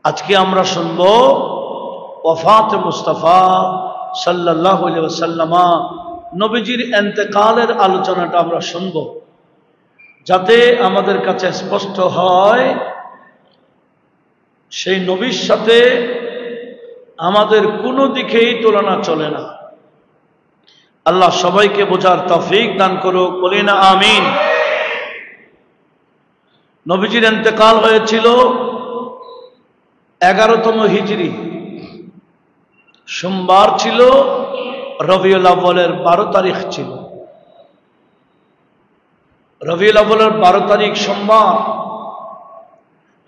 আজকে আমরা শুনব ওয়াফাত মুস্তাফা সাল্লাল্লাহু আলাইহি ওয়াসাল্লাম নবীজির ইন্তেকালের আলোচনাটা আমরা শুনব, যাতে আমাদের কাছে স্পষ্ট হয় সেই নবীর সাথে আমাদের কোনো দিকেই তুলনা চলে না। আল্লাহ সবাইকে বোঝার তৌফিক দান করুক, বলি না আমিন। নবীজির ইন্তেকাল হয়েছিল 11তম হিজরি, সোমবার ছিল, রবিউল আউয়ালের 12 তারিখ ছিল। রবিউল আউয়ালের 12 তারিখ সোমবার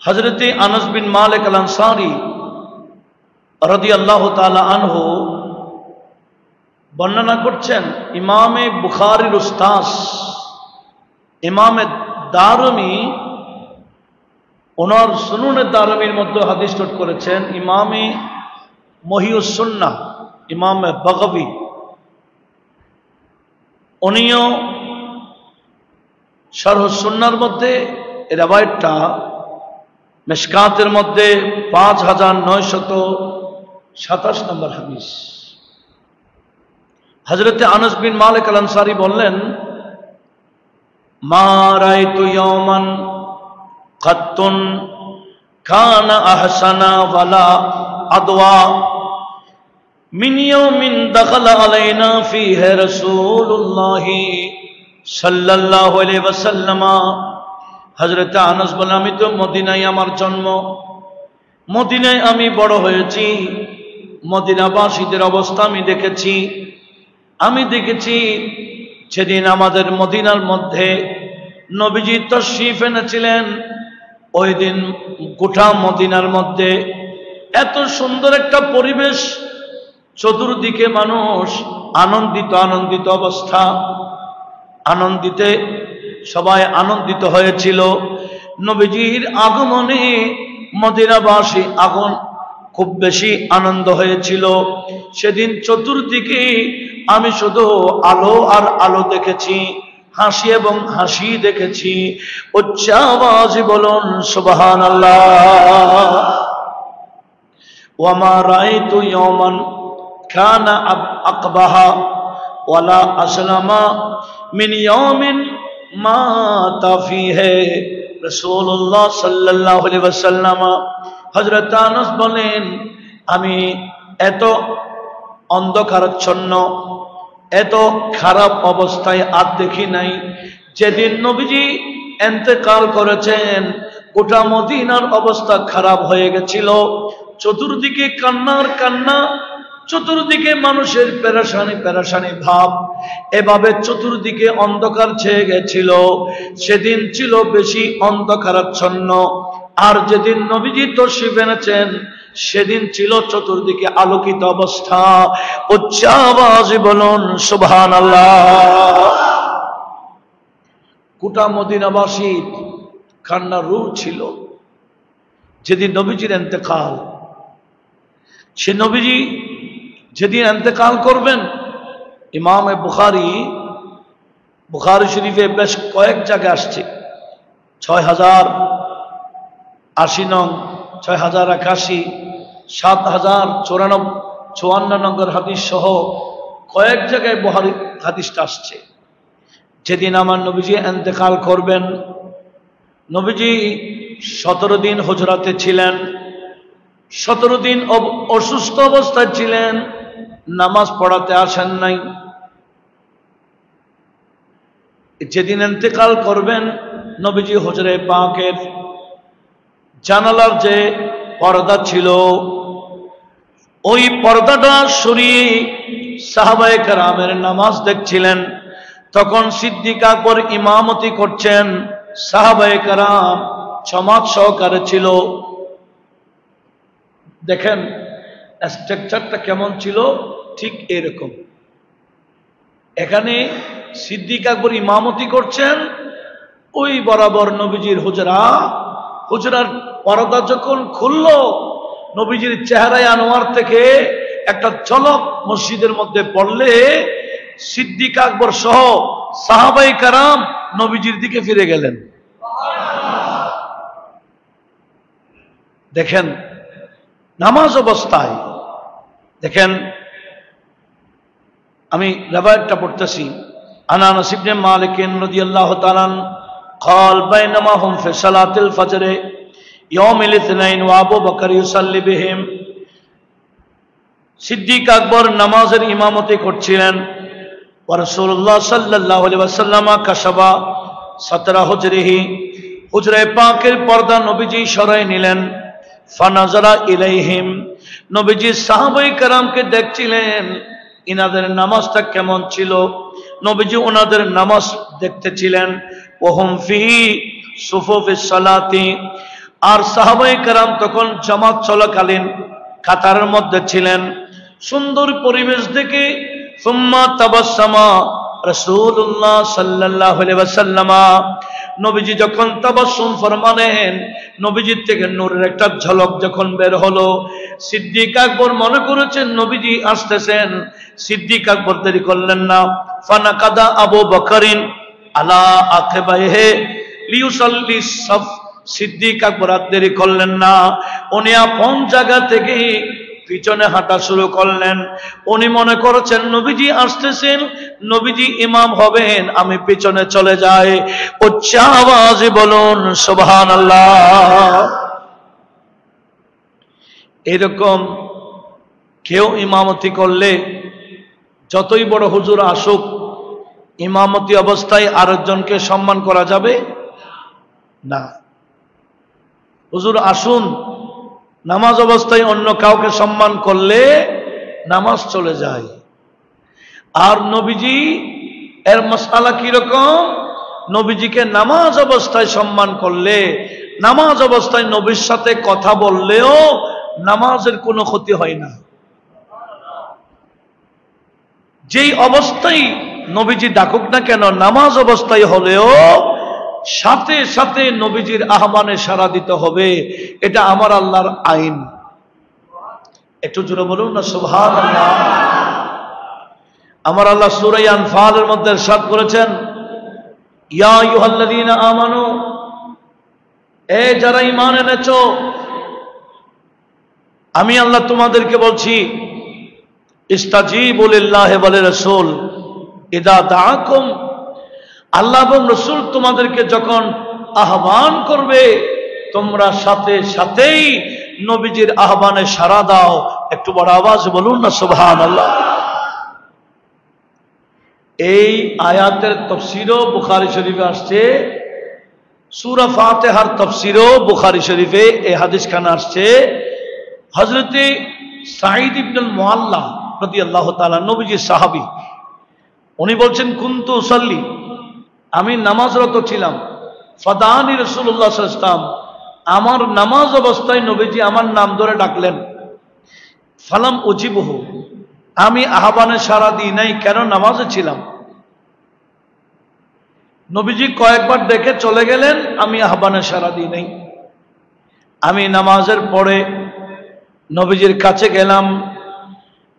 হযরতে আনাস বিন মালিক আল আনসারী রাদিয়াল্লাহু তাআলা আনহু বর্ণনা করছেন, ইমামে বুখারীর উস্তাদ ইমামে দারমি ওনার সুনুনে দারমির মধ্যে হাদিস নোট করেছেন। ইমামে মহিউস সুন্নাহ ইমাম বাগাবী উনিও শারহ সুন্নাহর মধ্যে রিওয়ায়াতটা মিশকাতের মধ্যে 5927 নম্বর হাদিস। হযরতে আনাস বিন মালিক আল আনসারী বললেন, মা রাআইতু ইয়াওমান কাত্তুন কানা আহসানা ওয়ালা আদওয়া মিন ইয়াওমিন দাখালা আলাইনা ফীহি রাসূলুল্লাহি সাল্লাল্লাহু আলাইহি ওয়াসাল্লাম। হযরতে আনাস বলেন, আমি তো মদিনায় আমার জন্ম, মদিনায় আমি বড় হয়েছি, মদিনাবাসীদের অবস্থা আমি দেখেছি সেদিন আমাদের মদিনার মধ্যে নবীজি তশরিফ এনেছিলেন। ওই দিন গোটা মদিনার মধ্যে এত সুন্দর একটা পরিবেশ, চতুর্দিকে মানুষ আনন্দিত অবস্থা, আনন্দিতে সবাই আনন্দিত হয়েছিল। নবীজির আগমনে মদিনাবাসী খুব বেশি আনন্দ হয়েছিল। সেদিন চতুর্দিকে আমি শুধু আলো আর আলো দেখেছি, হাসি এবং হাসি দেখেছি। উচ্চ আওয়াজে বলুন সুবহানাল্লাহ। ওয়া মা রাআইতু ইয়াওমান কানা আকবাহা ওয়ালা আসলামা মিন ইয়াওমিন মাতা ফীহি রাসূলুল্লাহ সাল্লাল্লাহু আলাইহি ওয়াসাল্লাম। হযরত আনাস বলেন, আমি এত অন্ধকারাচ্ছন্ন, এত খারাপ অবস্থায় আর দেখি নাই। যেদিন নবীজি ইন্তেকাল করেছেন, গোটা মদিনার অবস্থা খারাপ হয়ে গেছিল। চতুর্দিকে কান্নার কান্না, চতুর্দিকে মানুষের পেরেশানি ভাব, এভাবে চতুর্দিকে অন্ধকার ছেয়ে গেছিল। সেদিন ছিল বেশি অন্ধকারাচ্ছন্ন। আর যেদিন নবীজি তশরিফ এনেছেন, সেদিন ছিল চতুর্দিকে আলোকিত অবস্থা। উচ্চ আওয়াজে বলুন সুবহানাল্লাহ। গোটা মদিনাবাসী কান্নার রূপ ছিল যেদিন নবীজির ইন্তেকাল। সে নবীজি যেদিন ইন্তেকাল করবেন, ইমামে বুখারী শরীফে বেশ কয়েক জায়গায় আসছে, 6080 নং, 6081, 7054 নম্বর হাদিস সহ কয়েক জায়গায় বুখারী হাদিসটা আসছে। যেদিন আমার নবীজি ইন্তেকাল করবেন, নবীজি 17 দিন হুজরাতে ছিলেন, 17 দিন অসুস্থ অবস্থায় ছিলেন, নামাজ পড়াতে আসেন নাই। যেদিন ইন্তেকাল করবেন, নবীজি হুজরে পাকের জানালার যে পর্দা ছিল, ওই পর্দাটা সরিয়ে সাহাবায়ে কেরামের নামাজ দেখছিলেন। তখন সিদ্দিক আকবর ইমামতি করছেন, সাহাবায়ে কেরাম জামাত সহকারে ছিল। দেখেন স্ট্রাকচারটা কেমন ছিল, ঠিক এরকম। এখানে সিদ্দিক আকবর ইমামতি করছেন, ওই বরাবর নবীজির হুজরার পর্দা যখন খুলল, নবীজির চেহারায় আনোয়ার থেকে একটা ঝলক মসজিদের মধ্যে পড়লে সিদ্দিক আকবর সহ সাহাবায়ে কেরাম নবীজির দিকে ফিরে গেলেন। দেখেন নামাজ অবস্থায় দেখেন, আমি রিওয়ায়াতটা পড়তেছি। আন আনাস ইবনে মালিক রাদিয়াল্লাহু তাআলা قال بينما هم في صلاة الفجر يوم الاثنين وابو بكر يصلي بهم। সিদ্দিক আকবর নামাজের ইমামতি করছিলেন। ওয়া রাসূলুল্লাহ সাল্লাল্লাহু আলাইহি ওয়াসাল্লাম কাশাবা সাতরা হুজরিহি, হুজরে পাকের পর্দা নবীজি সরাই নিলেন। ফানাজারা ইলাইহিম, নবীজি সাহাবায়ে কেরামকে দেখছিলেন ইনাদের নামাজটা কেমন ছিল। নবীজি ওনাদের নামাজ দেখতেছিলেন। ওহুম ফি সুফুফিস সালাতি, আর সাহাবায়ে কেরাম তখন জামাত চলাকালীন কাতারের মধ্যে ছিলেন। সুন্দর পরিবেশ দেখে সুম্মা তাবাসসামা রাসূলুল্লাহ সাল্লাল্লাহু আলাইহি ওয়াসাল্লাম, নবীজি যখন তাবাসসুম ফরমালেন, নবীজির থেকে নূরের একটা ঝলক যখন বের হলো, সিদ্দিক আকবর মনে করেছেন নবীজি আসতেছেন। সিদ্দিক আকবর দেরি করলেন না। ফানাকাদা আবু বকরিন আলা আকিবাইহি লিউসাল্লি সাফ, সিদ্দিক আকবর আর দেরি করলেন না, উনি আপন জায়গা থেকে পিছনে হাঁটা শুরু করলেন। উনি মনে করেছেন নবীজি আসতেছেন, নবীজি ইমাম হবেন, আমি পিছনে চলে যাই। উচ্চ আওয়াজে বলুন সুবহানাল্লাহ। এরকম কেউ ইমামতি করলে যতই বড় হুজুর আসুক, ইমামতি অবস্থায় আরেকজনকে সম্মান করা যাবে না। হুজুর আসুন, নামাজ অবস্থায় অন্য কাউকে সম্মান করলে নামাজ চলে যায়। আর নবীজি এর মাসআলা কিরকম, নবীজিকে নামাজ অবস্থায় সম্মান করলে, নামাজ অবস্থায় নবীর সাথে কথা বললেও নামাজের কোনো ক্ষতি হয় না। যেই অবস্থায় নবীজি ডাকুক না কেন, নামাজ অবস্থায় হলেও সাথে সাথে নবীজির আহ্বানে সাড়া দিতে হবে। এটা আমার আল্লাহর আইন। একটু জোরে বলুন না সুবহানাল্লাহ। আমার আল্লাহ সূরা আনফালের মধ্যে ইরশাদ করেছেন, ইয়া আইয়ুহাল্লাযীনা আমানু, এ যারা ঈমান এনেছো, আমি আল্লাহ তোমাদেরকে বলছি, ইস্তাজিবু লিল্লাহি ওয়া লিরাসূল ইযা দাআকুম, আল্লাহ এবং রাসূল তোমাদেরকে যখন আহ্বান করবে, তোমরা সাথে সাথেই নবীজির আহ্বানে সাড়া দাও। একটু বড় আওয়াজে বলুন না সুবহানাল্লাহ। এই আয়াতের তাফসীরও বুখারী শরীফে আসছে, সূরা ফাতিহার তাফসীরও বুখারী শরীফে এই হাদিসখানা আসছে। হযরতে সাঈদ ইবনুল মুআল্লা রাদিয়াল্লাহু তাআলা, নবীজির সাহাবী, উনি বলছেন, কুনতু উসাল্লি, আমি নামাজরত ছিলাম। ফাদানি রাসূলুল্লাহ সাল্লাল্লাহু আলাইহি ওয়াসাল্লাম, আমার নামাজ অবস্থায় নবীজি আমার নাম ধরে ডাকলেন। ফালাম উজিবহু, আমি আহ্বানে সাড়া দিই নাই, কেন নামাজে ছিলাম। নবীজি কয়েকবার ডেকে চলে গেলেন, আমি আহ্বানে সাড়া দিই নাই। আমি নামাজের পরে নবীজির কাছে গেলাম,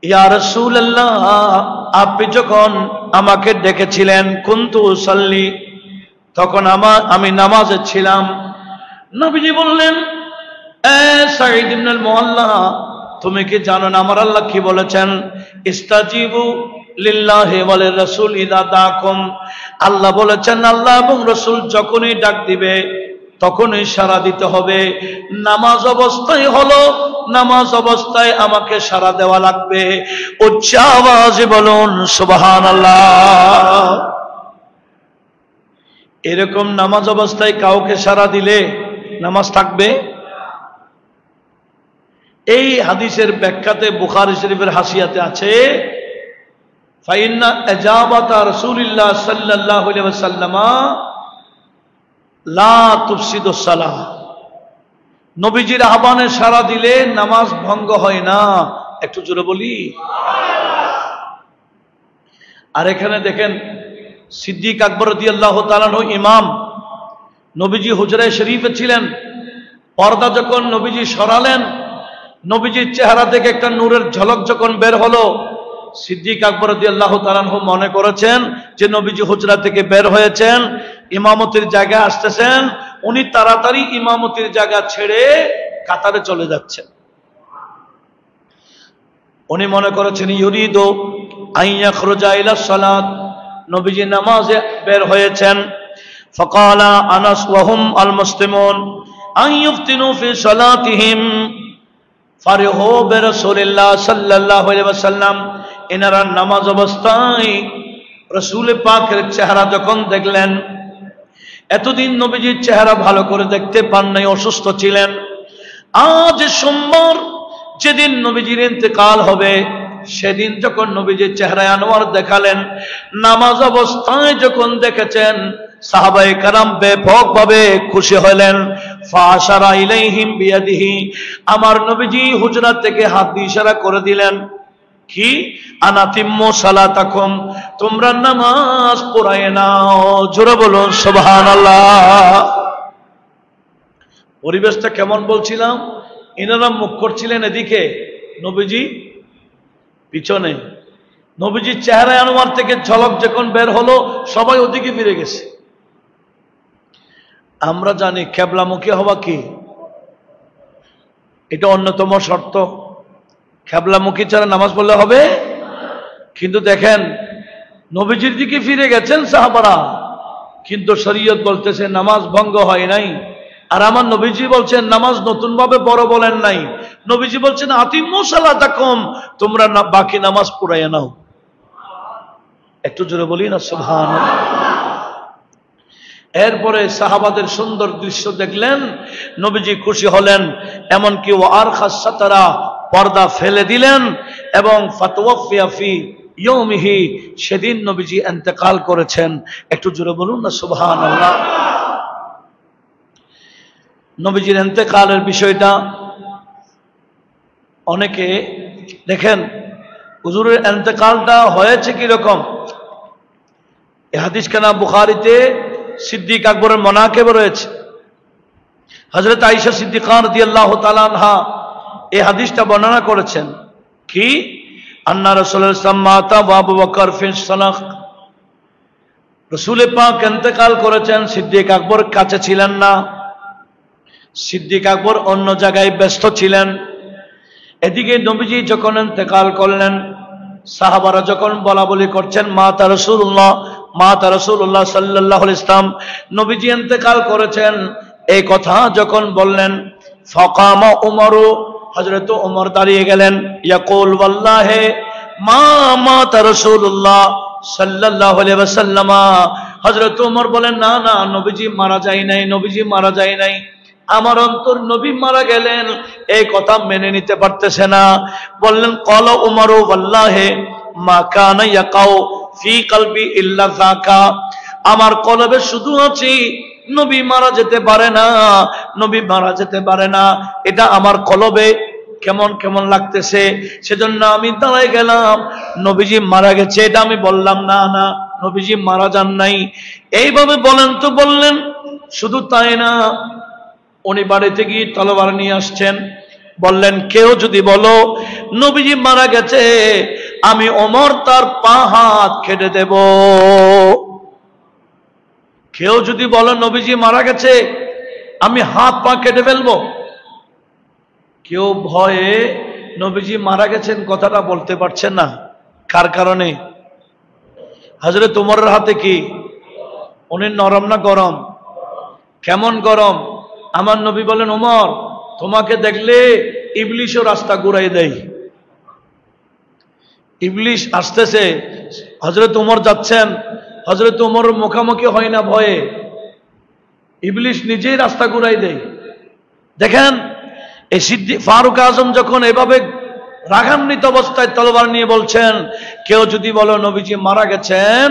ইয়া রাসূলুল্লাহ, আপনি যখন আমাকে ডেকেছিলেন, কুনতু উসাল্লি, তখন আমি নামাজে ছিলাম। নবীজি বললেন, এ সাঈদ ইবনুল মুআল্লা, তুমি কি জানো না আমার আল্লাহ কি বলেছেন, ইস্তাজিবু লিল্লাহি ওয়া লিরাসূল ইযা দাআকুম, আল্লাহ বলেছেন আল্লাহ এবং রাসূল যখনই ডাক দিবে তখনই সাড়া দিতে হবে। নামাজ অবস্থায় হলো, নামাজ অবস্থায় আমাকে সাড়া দেওয়া লাগবে। উচ্চ আওয়াজে বলুন সুবহানাল্লাহ। এরকম নামাজ অবস্থায় কাউকে সাড়া দিলে নামাজ থাকবে? এই হাদিসের ব্যাখ্যাতে বুখারী শরীফের হাসিয়াতে আছে, ফাইন্না ইজাবাতা রাসূলিল্লাহ সাল্লাল্লাহু আলাইহি ওয়াসাল্লাম লা তুফসিদুস সালাহ, নবীজির আহ্বানে সাড়া দিলে নামাজ ভঙ্গ হয় না। একটু জোরে বলি। আর এখানে দেখেন, সিদ্দিক আকবর রাদিয়াল্লাহু তাআলা আনহু ইমাম, নবীজি হুজরায়ে শরীফে ছিলেন। পর্দা যখন নবীজি সরালেন, নবীজির চেহারা থেকে একটা নূরের ঝলক যখন বের হলো, সিদ্দিক আকবর রাদিয়াল্লাহু তাআলা আনহু মনে করেছেন যে নবীজি হুজরা থেকে বের হয়েছেন, ইমামতির জায়গায় আসতেছেন। উনি তাড়াতাড়ি ইমামতির জায়গা ছেড়ে কাতারে চলে যাচ্ছেন। উনি মনে করেছেন ইউরিদু আইয়া খুরুজা ইলা সালাত, নবীজি নামাজে বের হয়েছেন। ফাকালা আনাস ওয়া হুম আল মুসলিমুন আন ইফতিনু ফি সালাতিহিম ফারিহু বিরাসূলিল্লাহ সাল্লাল্লাহু আলাইহি ওয়াসাল্লাম। এনারা নামাজ অবস্থায় রাসূল পাকের চেহারা যখন দেখলেন, এতদিন নবীজির চেহারা ভালো করে দেখতে পান নাই, অসুস্থ ছিলেন। আজ সোমবার যেদিন নবীজির ইন্তেকাল হবে, সেদিন যখন নবীজির চেহারায় আনোয়ার দেখালেন, নামাজ অবস্থায় যখন দেখেছেন, সাহাবায়ে কেরাম ব্যাপকভাবে খুশি হলেন। ফাশারা ইলাইহিম বিয়াদিহি, আমার নবীজি হুজরাত থেকে হাত দিয়ে ইশারা করে দিলেন কি, আনাতিম্মু সালাতাকুম, তোমরা নামাজ পড়ায় নাও। জোরে বলুন সুবহানাল্লাহ। পরিবেশটা কেমন বলছিলাম? এনারা মুখ করছিলেন এদিকে, নবীজি পিছনে। নবীজির চেহারায় আনোয়ার থেকে ঝলক যখন বের হলো, সবাই ওদিকে ফিরে গেছে। আমরা জানি কিবলামুখী হওয়া কি, এটা অন্যতম শর্ত। কিবলামুখী ছাড়া নামাজ পড়লে হবে? কিন্তু দেখেন, নবীজির দিকে ফিরে গেছেন সাহাবারা, কিন্তু শরীয়ত বলতেছে নামাজ ভঙ্গ হয় নাই। আর আমার নবীজি বলছেন নামাজ নতুন ভাবে বড় বলেন নাই, নবীজি বলছেন আতিম্মু সালাতাকুম, তোমরা বাকি নামাজ পড়াইয়া নাও। একটু জোরে বলি না সুবহানাল্লাহ। এরপরে সাহাবাদের সুন্দর দৃশ্য দেখলেন, নবীজি খুশি হলেন, এমনকি ওয়ার খাসাতারা, পর্দা ফেলে দিলেন, এবং ফাতওয়াফিয়া ফি ইয়াউমিহি, সেদিন নবীজি ইন্তেকাল করেছেন। একটু জোরে বলুন না সুবহানাল্লাহ। নবীজির ইন্তেকালের বিষয়টা অনেকে দেখেন, হুজুরের ইন্তেকালটা হয়েছে কি রকম। এই হাদিস খানা বুখারীতে সিদ্দিক আকবরের মানাকিব রয়েছে। হযরত আয়েশা সিদ্দিকা রাদিয়াল্লাহু তাআলা আনহা এই হাদিসটা বর্ণনা করেছেন কি, আন্না রাসূলুল্লাহ সাল্লাল্লাহু আলাইহি ওয়াসাল্লাম ওয়া আবু বকর ফি সালাহ, রাসূল পাক ইন্তেকাল করেছেন, সিদ্দিক আকবর কাছে ছিলেন না। সিদ্দিক আকবর অন্য জায়গায় ব্যস্ত ছিলেন। এদিকে নবীজি যখন ইন্তেকাল করলেন, সাহাবারা যখন বলাবলি করছেন মাতা রাসূলুল্লাহ, মাতা রাসূলুল্লাহ সাল্লাল্লাহু আলাইহি ওয়াসাল্লাম, নবীজি ইন্তেকাল করেছেন, এই কথা যখন বললেন, ফাকামা উমরু, হযরত ওমর দাঁড়িয়ে গেলেন, ইয়াকুল ওয়াল্লাহি মা মাতা রাসূলুল্লাহ সাল্লাল্লাহু আলাইহি ওয়াসাল্লাম। হযরত ওমর বলেন, না না, নবীজি মারা যায় নাই, নবীজি মারা যায় নাই। আমার অন্তর নবী মারা গেলেন এই কথা মেনে নিতে পারতেছে না। বললেন, ক্বালা উমরু ওয়াল্লাহি মা কানা ইয়াকাউ ফি কলবি ইল্লা যাকা, আমার কলবে শুধু আছে নবী মারা যেতে পারে না, নবী মারা যেতে পারে না, এটা আমার কলবে কেমন কেমন লাগতেছে। সেজন্য আমি দাঁড়াই গেলাম, নবীজি মারা গেছে এটা আমি বললাম না, না নবীজি মারা যান নাই। এইভাবে বলেন তো বললেন। শুধু তাই না, উনি বাড়িতে গিয়ে তলোয়ার নিয়ে আসছেন, বললেন কেউ যদি বলো নবীজি মারা গেছে, আমি ওমর তার পা হাত কেটে দেব। কেউ যদি বলো নবীজি মারা গেছে, আমি হাত পা কেটে ফেলবো। কেউ ভয়ে নবীজি মারা গেছেন কথাটা বলতে পারছেন না। কার কারণে? হযরত ওমরের হাতে কি? উনি নরম না গরম? কেমন গরম? আমার নবী বলেন, ওমর তোমাকে দেখলে ইবলিশও রাস্তা ঘুরাই দেয়। ইবলিশ আসতেছে, হযরত ওমর যাচ্ছেন, হযরত ওমরের মুখামুখি হয় না ভয়ে, ইবলিশ নিজেই রাস্তা ঘুরাই দেয়। দেখেন, এই সিদ্দিক ফারুক আজম যখন এভাবে রাগান্বিত অবস্থায় তলোয়ার নিয়ে বলছেন, কেউ যদি বলো নবীজি মারা গেছেন,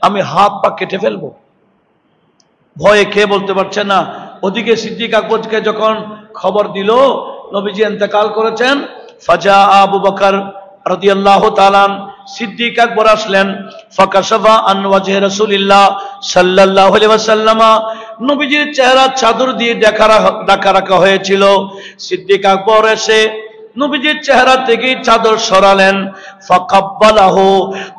আমি হাত পা কেটে ফেলবো, ভয়ে কে বলতে পারছে না। ওদিকে সিদ্দিক আকবরকে যখন খবর দিল নবীজি ইন্তেকাল করেছেন, ফাজা আবু বকর রাদিয়াল্লাহু তাআলা, সিদ্দিক আকবর আসলেন, ফাকাশাফা আন ওয়াজহি রাসূলিল্লাহ সাল্লাল্লাহু আলাইহি ওয়াসাল্লাম, নবীজির চেহারা চাদর দিয়ে ঢাকা রাখা হয়েছিল। সিদ্দিক আকবর এসে নবীজির চেহারা থেকে চাদর সরালেন, ফাকাব্বালাহু,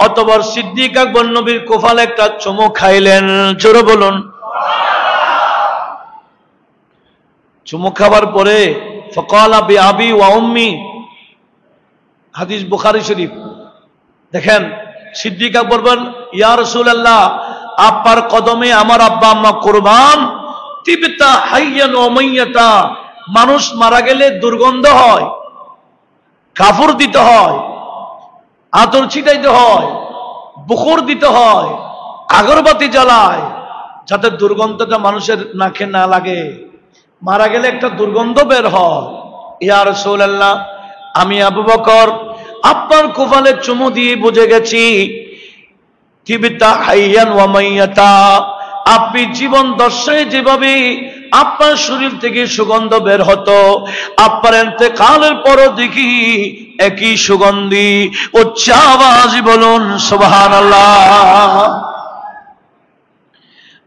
অতঃপর সিদ্দিক আকবর নবীর কোফালে একটা চুমু খাইলেন। জোরে বলুন। চুমু খাবার পরে ফাকালা বিআবি ওয়া উম্মি, হাদিস বুখারী শরীফ। দেখেন সিদ্দিক আকবর বলেন, ইয়া রাসূলুল্লাহ, আপনার কদমে আমার আব্বা আম্মা কুরবান। তিবতা হাইয়ান ওয়া মাইয়াতা, মানুষ মারা গেলে দুর্গন্ধ হয়, কাফর দিতে হয়, আতর ছিটাইতে হয়, বুখর দিতে হয়, আগরবাতি জ্বালায়, যাতে দুর্গন্ধটা মানুষের নাকে না লাগে। মারা গেলে একটা দুর্গন্ধ বের হয়। ইয়া রাসূলুল্লাহ, আমি আবু বকর আপনার কপালে চুমু দিয়ে বুঝে গেছি তিবতা হাইয়ান ওয়া মাইয়াতা, আপনি জীবন দশায় যেভাবে আপনার শরীর থেকে সুগন্ধ বের হতো, আপনার ইন্তেকালের পরও দেখি একই সুগন্ধি। উচ্চ আওয়াজে বলুন সুবহানাল্লাহ।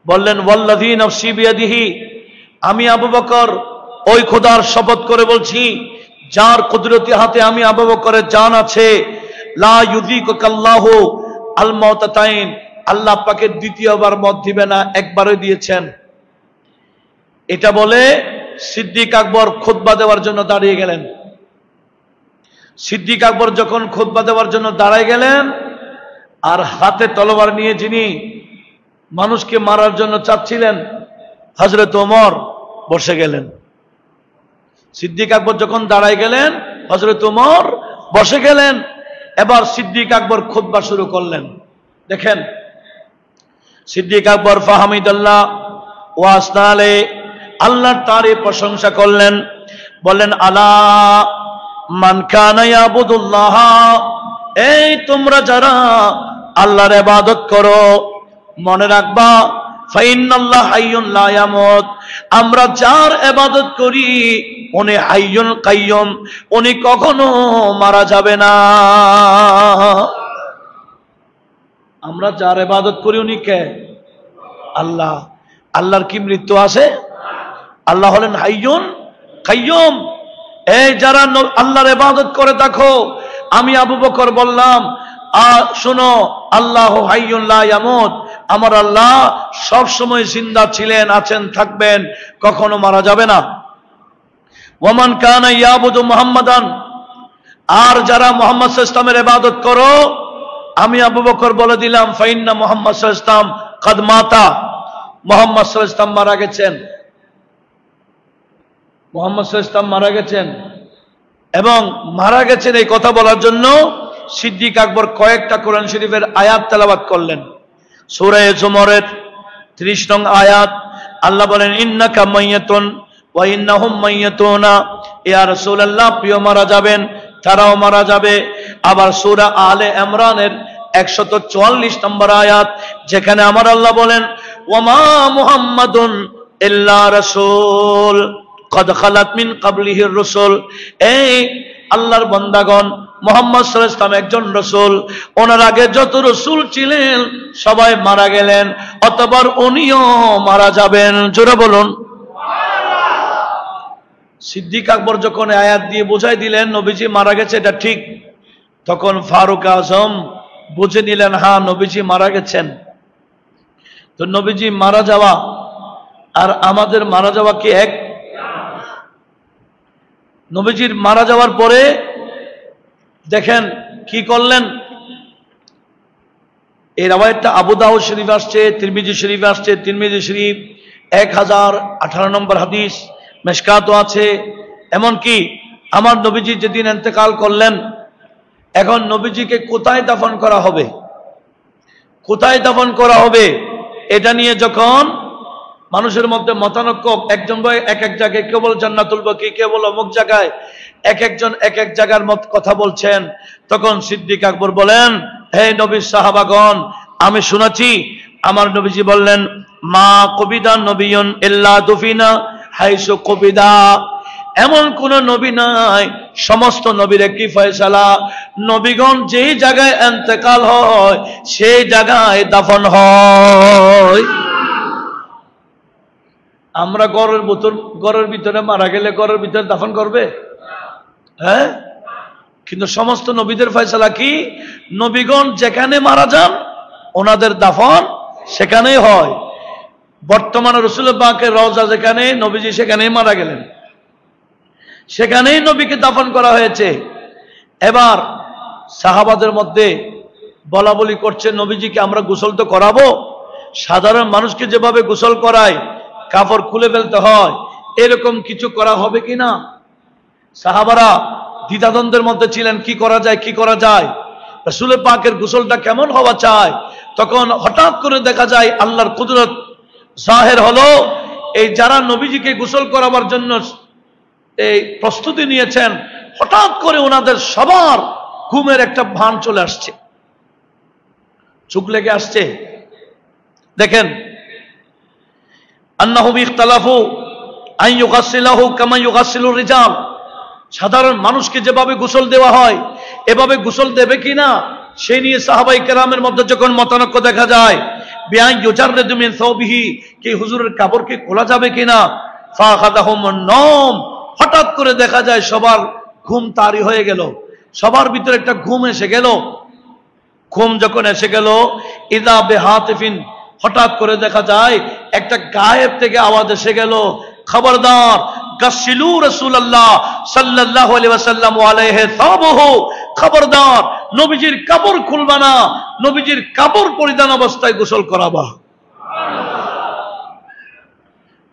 বললেন, ওয়াল্লাযী নাফসি বিয়াদিহি, আমি আবু বকর ওই খোদার শপথ করে বলছি যার কুদরতি হাতে আমি আবু বকরের জান আছে, লা ইউযিকুকাল্লাহু আল মাউতাতাইন, আল্লাহ পাকে দ্বিতীয়বার মত দিবে না, একবারই দিয়েছেন। এটা বলে সিদ্দিক আকবর খুতবা দেওয়ার জন্য দাঁড়িয়ে গেলেন। সিদ্দিক আকবর যখন খুতবা দেওয়ার জন্য দাঁড়ায় গেলেন, আর হাতে তলোয়ার নিয়ে যিনি মানুষকে মারার জন্য চাচ্ছিলেন হযরত ওমর বসে গেলেন। সিদ্দিক আকবর যখন দাঁড়ায় গেলেন, হযরত ওমর বসে গেলেন। এবার সিদ্দিক আকবর খুতবা শুরু করলেন। দেখেন সিদ্দিক আকবর ফাহামিদাল্লাহ ওয়া আসনা আলাইহি, আল্লাহর তারিফ প্রশংসা করলেন। বললেন, আলা মান কানা ইয়াবুদুল্লাহ, এই তোমরা যারা আল্লাহর ইবাদত করো, মনে রাখবা ফাইন্নাল্লাহ হাইয়ুন লা ইয়ামুত, আমরা যার ইবাদত করি উনি হাইয়ুন কাইয়ুম, উনি কখনো মারা যাবে না। আমরা যার ইবাদত করি উনি কে? আল্লাহ। আল্লাহর কি মৃত্যু আছে? আল্লাহ হলেন হাইয়ুন কাইয়ুম। এই যারা আল্লাহর ইবাদত করে দেখো, আমি আবু বকর বললাম, শোনো, আল্লাহ হাইয়ুন লা ইয়ামুত, আমার আল্লাহ সব সময় জিন্দা ছিলেন, আছেন, থাকবেন, কখনো মারা যাবে না। ওয়ামান কানা ইয়াবুদু মুহাম্মাদান, আর যারা মুহাম্মদ সাল্লাল্লাহু আলাইহি ওয়াসাল্লামের ইবাদত করো, আমি আবু বকর বলে দিলাম, ফাইন্না মুহাম্মদ সাল্লাল্লাহু আলাইহি ওয়াসাল্লাম কাদ মাতা, মুহাম্মদ সাল্লাল্লাহু আলাইহি ওয়াসাল্লাম মারা গেছেন। মুহাম্মদ সাল্লাল্লাহু আলাইহি ওয়াসাল্লাম মারা গেছেন। এবং মারা গেছেন এই কথা বলার জন্য সিদ্দিক আকবর কয়েকটা কোরআন শরীফের আয়াত তেলাওয়াত করলেন। সূরা জুমারের 30 নং আয়াত, আল্লাহ বলেন, ইন্নাকা মাইয়াতুন ওয়া ইন্নাহুম মাইয়াতুনা, ইয়া রাসূলুল্লাহ, আপনিও মারা যাবেন, তারাও মারা যাবে। আবার সূরা আলে ইমরানের 144 নম্বর আয়াত, যেখানে আমার আল্লাহ বলেন, ওয়ামা মুহাম্মাদুন ইল্লা রাসূল কদ খালাত মিন ক্বাবলিহির রাসূল, এই আল্লাহর বান্দাগণ, মুহাম্মদ সাল্লাল্লাহু আলাইহি ওয়াসাল্লাম একজন রাসূল, ওনার আগে যত রাসূল ছিলেন সবাই মারা গেলেন, অতঃপর উনিও মারা যাবেন। জোরে বলুন সুবহানাল্লাহ। সিদ্দিক আকবর যখন আয়াত দিয়ে বোঝাই দিলেন নবীজি মারা গেছে, এটা ঠিক, তখন ফারুক আজম বুঝে নিলেন, হ্যাঁ নবীজি মারা গেছেন। তো নবীজি মারা যাওয়া আর আমাদের মারা যাওয়া কি এক? নবীজির মারা যাওয়ার পরে দেখেন কি করলেন। এই রাওয়ায়াতটা আবু দাউদ শরীফ আসছে, তিরমিজি শরীফ আসছে। তিরমিজি শরীফ 1018 নম্বর হাদিস, মিশকাতও আছে। এমনকি আমার নবীজি যেদিন ইন্তেকাল করলেন, এখন নবীজিকে কোথায় দাফন করা হবে, কোথায় দাফন করা হবে, এটা নিয়ে যখন মানুষের মধ্যে মতানৈক্য, একজন ভাই এক এক জায়গায়, কেউ বল জান্নাতুল বাকি, কেউ বল অমুক জায়গায়, এক একজন এক এক জায়গার মত কথা বলছেন, তখন সিদ্দিক আকবর বলেন, হে নবীর সাহাবাগণ, আমি শুনেছি আমার নবীজি বললেন, মা কবিদা নবিয়ুন ইল্লা দুফিনা হাইসু কবিদা, এমন কোন নবী নাই, সমস্ত নবীর একই ফয়সালা, নবীগণ যেই জায়গায় ইন্তেকাল হয় সেই জায়গায় দাফন হয়। আমরা ঘরের ভিতরে মারা গেলে ঘরের ভিতরে দাফন করবে? হ্যাঁ, কিন্তু সমস্ত নবীদের ফয়সালা কি, নবীগণ যেখানে মারা যান ওনাদের দাফন সেখানেই হয়। বর্তমানে রাসূল পাকের রওজা যেখানে, নবীজি সেখানেই মারা গেলেন, সেখানেই নবীকে দাফন করা হয়েছে। এবার সাহাবাদের মধ্যে বলা বলি করছে, নবীজিকে আমরা গোসল তো করাবো, সাধারণ মানুষকে যেভাবে গোসল করায় কাপড় খুলে ফেলতে হয়, এরকম কিছু করা হবে কিনা। সাহাবারা দ্বিধাদ্বন্দ্বের মধ্যে ছিলেন, কি করা যায় কি করা যায়, রাসূল পাকের গোসলটা কেমন হওয়া চায়। তখন হঠাৎ করে দেখা যায় আল্লাহর কুদরত জাহের হলো। এই যারা নবীজিকে গোসল করাবার জন্য এই প্রস্তুতি নিয়েছেন, হঠাৎ করে ওনাদের সবার ঘুমের একটা ভান চলে আসছে, চোখ লেগে আসছে। দেখেন, আন্নাহুম ইখতালাফু আন ইউগাসসিলাহু কামা ইউগাসসিলুর রিজাল, সাধারণ মানুষকে যেভাবে গোসল দেওয়া হয় এভাবে গোসল দেবে কিনা, সেই নিয়ে সাহাবায়ে কেরামের মধ্যে যখন মতানৈক্য দেখা যায়, বিআন ইউজাররিদু মিন সাওবিহি, কি হুজুরের কাপড়কে খোলা যাবে কিনা। ফাখাযাহুমুন নওম, হঠাৎ করে দেখা যায় সবার ঘুম তারি হয়ে গেল, সবার ভিতরে একটা ঘুম এসে গেল। ঘুম যখন এসে গেল, ইযা বিহাতিফিন, হঠাৎ করে দেখা যায় একটা গায়েব থেকে আওয়াজ এসে গেল, খবরদার গাসিলু রাসূলুল্লাহ সাল্লাল্লাহু আলাইহি ওয়াসাল্লাম আলাইহি সাবহু, খবরদার নবীজির কাপড় খুলবা না, নবীজির কাপড় পরিধান অবস্থায় গোসল করাবা।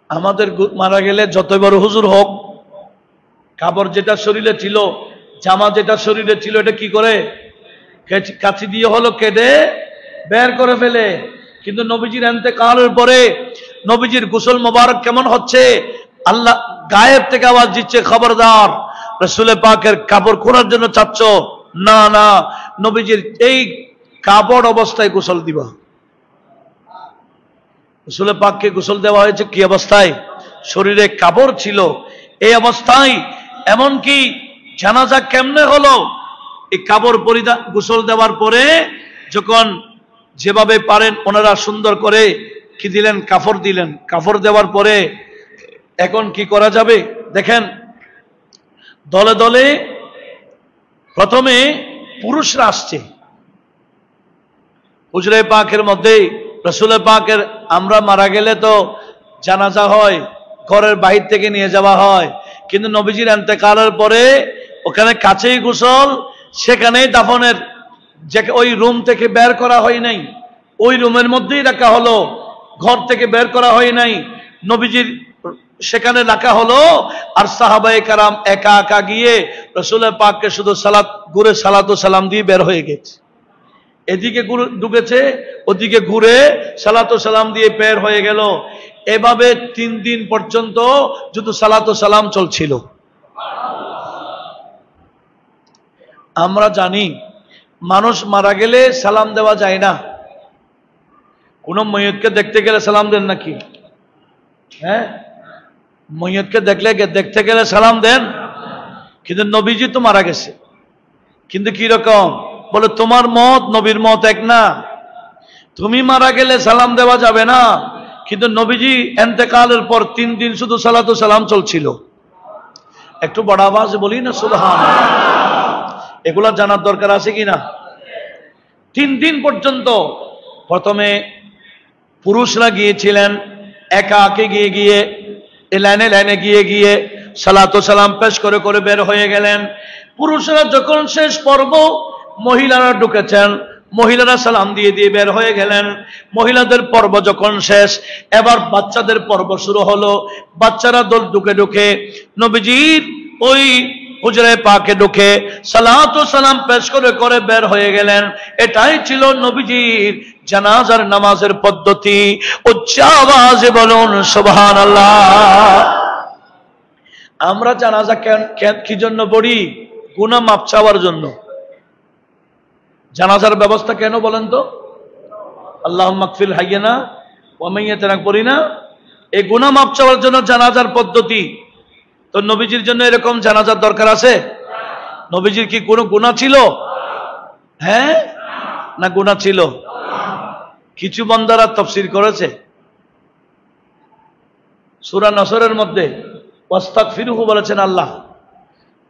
আমাদের মারা গেলে যত বড় হুজুর হোক, কাপড় যেটা শরীরে ছিল, জামা যেটা শরীরে ছিল, এটা কি করে কাঁচি দিয়ে হলো কেটে বের করে ফেলে। কিন্তু নবীজির ইন্তেকালের পরে নবীজির গোসল মোবারক কেমন হচ্ছে, আল্লাহ গায়েব থেকে আওয়াজ দিচ্ছে, খবরদার রাসূল পাকের কাপড় খোলার জন্য চাচ্ছ না, না নবীজির এই কাপড় অবস্থায় গোসল দিবা। রাসূল পাককে গোসল দেওয়া হয়েছে কি অবস্থায়, শরীরে কাপড় ছিল এই অবস্থায়। এমনকি জানাজা কেমনে হলো, এই কাপড় পরিধান গোসল দেওয়ার পরে যখন যেভাবে পারেন ওনারা সুন্দর করে কি দিলেন, কাপড় দিলেন। কাপড় দেওয়ার পরে এখন কি করা যাবে, দেখেন দলে দলে প্রথমে পুরুষরা আসছে হুজুরে পাকের মধ্যে। রাসূল পাকের, আমরা মারা গেলে তো জানাজা হয়, ঘরের বাহির থেকে নিয়ে যাওয়া হয়, কিন্তু নবীজির ইন্তেকালের পরে ওখানে কাছেই গোসল, সেখানেই দাফনের, যে ওই রুম থেকে বের করা হয় নাই, ওই রুমের মধ্যেই রাখা হলো, ঘর থেকে বের করা হয় নাই, নবীজির সেখানে রাখা হলো। আর সাহাবায়ে কেরাম একা একা গিয়ে রাসূল পাককে শুধু ঘুরে সালাত ও সালাম দিয়ে বের হয়ে গেছে, এদিকে ঢুকেছে ওদিকে ঘুরে সালাত ও সালাম দিয়ে বের হয়ে গেল। এভাবে 3 দিন পর্যন্ত শুধু সালাত ও সালাম চলছিল। আমরা জানি মানুষ মারা গেলে সালাম দেওয়া যায় না। কোন ময়্যতকে দেখতে গেলে সালাম দেন নাকি? হ্যাঁ, ময়্যতকে দেখতে গেলে সালাম দেন। কিন্তু নবীজি তো মারা গেছে, কিন্তু কি রকম বলে, তোমার মত নবীর মত এক না, তুমি মারা গেলে সালাম দেওয়া যাবে না, কিন্তু নবীজি ইন্তেকালের পর 3 দিন শুধু সালাত ও সালাম চলছিল। একটু বড় আওয়াজে বলি না সুবহানাল্লাহ। এগুলা জানার দরকার আছে কিনা? 3 দিন পর্যন্ত প্রথমে পুরুষরা গিয়েছিলেন, একা একে গিয়ে লাইনে লাইনে গিয়ে সালাত ও সালাম পেশ করে করে বের হয়ে গেলেন। পুরুষরা যখন শেষ পর্ব, মহিলারা ঢুকেছেন, মহিলারা সালাম দিয়ে বের হয়ে গেলেন। মহিলাদের পর্ব যখন শেষ, এবার বাচ্চাদের পর্ব শুরু হলো। বাচ্চারা দল ঢুকে নবীজির ওই হুজরে পাকে ঢুকে সালাত ও সালাম পেশ করে করে বের হয়ে গেলেন। এটাই ছিল নবীজির জানাজার নামাজের পদ্ধতি। উচ্চ আওয়াজে বলুন সুবহানাল্লাহ। আমরা জানাজা কি জন্য পড়ি? গুনাহ মাফ চাওয়ার জন্য। জানাজার ব্যবস্থা কেন বলেন তো? আল্লাহুম্মা গফির হাইয়ানা ওয়া মাইয়াতানা পড়ি না, এই গুনাহ মাফ চাওয়ার জন্য জানাজার পদ্ধতি। তো নবীজির জন্য এরকম জানাজার দরকার আছে? নবীজির কি কোনো গুনাহ ছিল? হ্যাঁ না গুনাহ ছিল? কিছু বান্দারা তাফসীর করেছে সূরা নসরের মধ্যে ওয়াস্তাগফিরুহু বলেছেন, আল্লাহ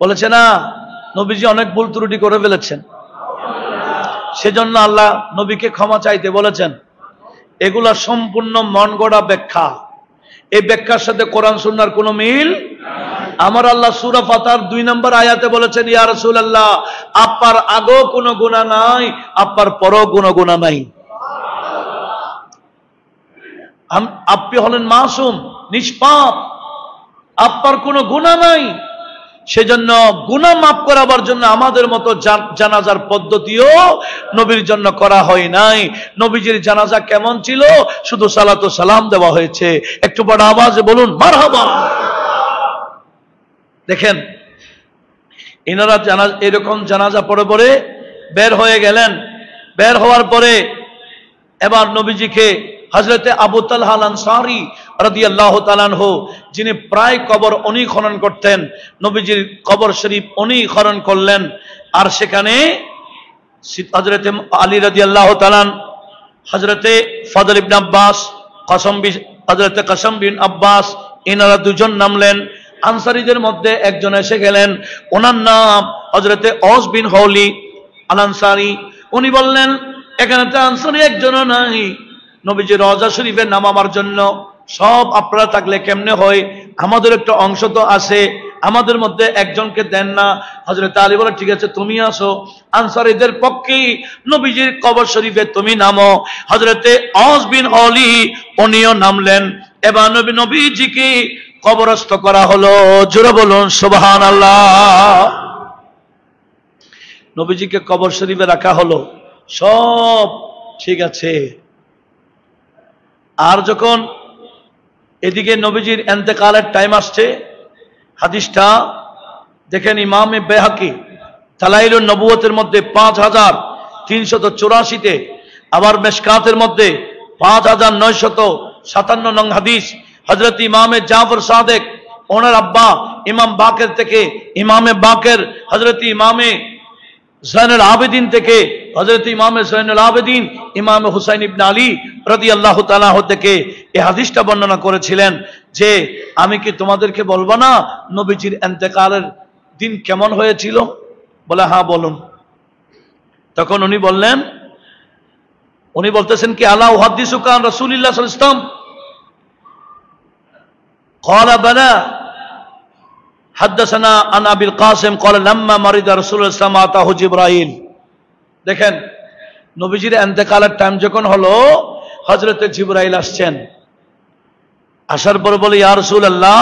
বলেছে না, নবীজি অনেক ভুল ত্রুটি করে ফেলেছেন, সেজন্য আল্লাহ নবীকে ক্ষমা চাইতে বলেছেন। এগুলা সম্পূর্ণ মন গড়া ব্যাখ্যা। এই ব্যাখ্যার সাথে কোরআন সুন্নাহর কোনো মিল। আমার আল্লাহ সূরা ফাতিহার 2 নম্বর আয়াতে বলেছেন, ইয়া রাসূলুল্লাহ, আপনার আগেও কোনো গুনাহ নাই, আপনার পরেও কোনো গুনাহ নাই। আপনি হলেন মাসুম, নিষ্পাপ, আপনার কোনো গুনাহ নাই। সেজন্য গুনাহ মাফ করাবার জন্য আমাদের মতো জানাজার পদ্ধতিও নবীর জন্য করা হয় নাই। নবীজির জানাজা কেমন ছিল? শুধু সালাত ও সালাম দেওয়া হয়েছে। একটু বড় আওয়াজে বলুন মারহাবা। দেখেন, এনারা এরকম জানাজা পড়ে পড়ে বের হয়ে গেলেন। বের হওয়ার পরে এবার নবীজিকে হযরতে আবু তালহা আল আনসারী রাদিয়াল্লাহু তাআলা আনহু, যিনি প্রায় কবর উনি খনন করতেন, নবীজির কবর শরীফ উনি খনন করলেন। আর সেখানে হযরতে আলী রাদিয়াল্লাহু তাআলা, হযরতে ফাদল ইবনে আব্বাস, হযরতে কাসম বিন আব্বাস, এনারা দুজন নামলেন। আনসারীদের মধ্যে একজন এসে গেলেন, ওনার নাম হযরতে ওস বিন হৌলি আল আনসারী। উনি বললেন, এখানে তো আনসারী একজনও নাই, নবীজির রওজা শরীফে নামাবার জন্য সব আপনারা থাকলে কেমনে হয়? আমাদের একটা অংশ তো আছে, আমাদের মধ্যে একজনকে দেন না? হযরত আলী বলে, ঠিক আছে তুমি আসো, আনসারীদের পক্ষেই নবীজির কবর শরীফে তুমি নামো। হযরতে ওস বিন হৌলি উনিও নামলেন। এবার নবীজিকে কবরস্থ করা হলো। জোরে বলুন সুবহানাল্লাহ। নবীজিকে কবর শরীফে রাখা হলো, সব ঠিক আছে। আর যখন এদিকে নবীজির ইন্তেকালের টাইম আসছে, হাদিসটা দেখেন ইমামে বাইহাকি দালাইলুন নবুয়তের মধ্যে 5384-তে, আবার মিশকাতের মধ্যে 5957 নং হাদিস। হযরত ইমামে জাফর সাদেক, ওনার আব্বা ইমাম বাকের থেকে, ইমামে বাকের হযরত ইমামে জৈনুল আবেদিন থেকে, হযরত ইমামে জৈনুল আবেদিন ইমামে হুসাইন ইবনে আলী রাদিয়াল্লাহু তাআলা থেকে এই হাদিসটা বর্ণনা করেছিলেন যে, আমি কি তোমাদেরকে বলবো না নবীজির ইন্তেকালের দিন কেমন হয়েছিল? বলে, হ্যাঁ বলুন। তখন উনি বলতেছেন কি, আলা উহাদ্দিসুকা আন রাসূলিল্লাহ সাল্লাল্লাহু আলাইহি ওয়াসাল্লাম قال بلى حدثنا عن ابي القاسم قال لما مرض رسول الله صلى الله عليه وسلم اتاه جبرائيل। দেখেন, নবীজির ইন্তেকালের টাইম যখন হলো, হযরত জিবরাইল আসছেন। আসার পর বলে, ইয়া রাসূলুল্লাহ,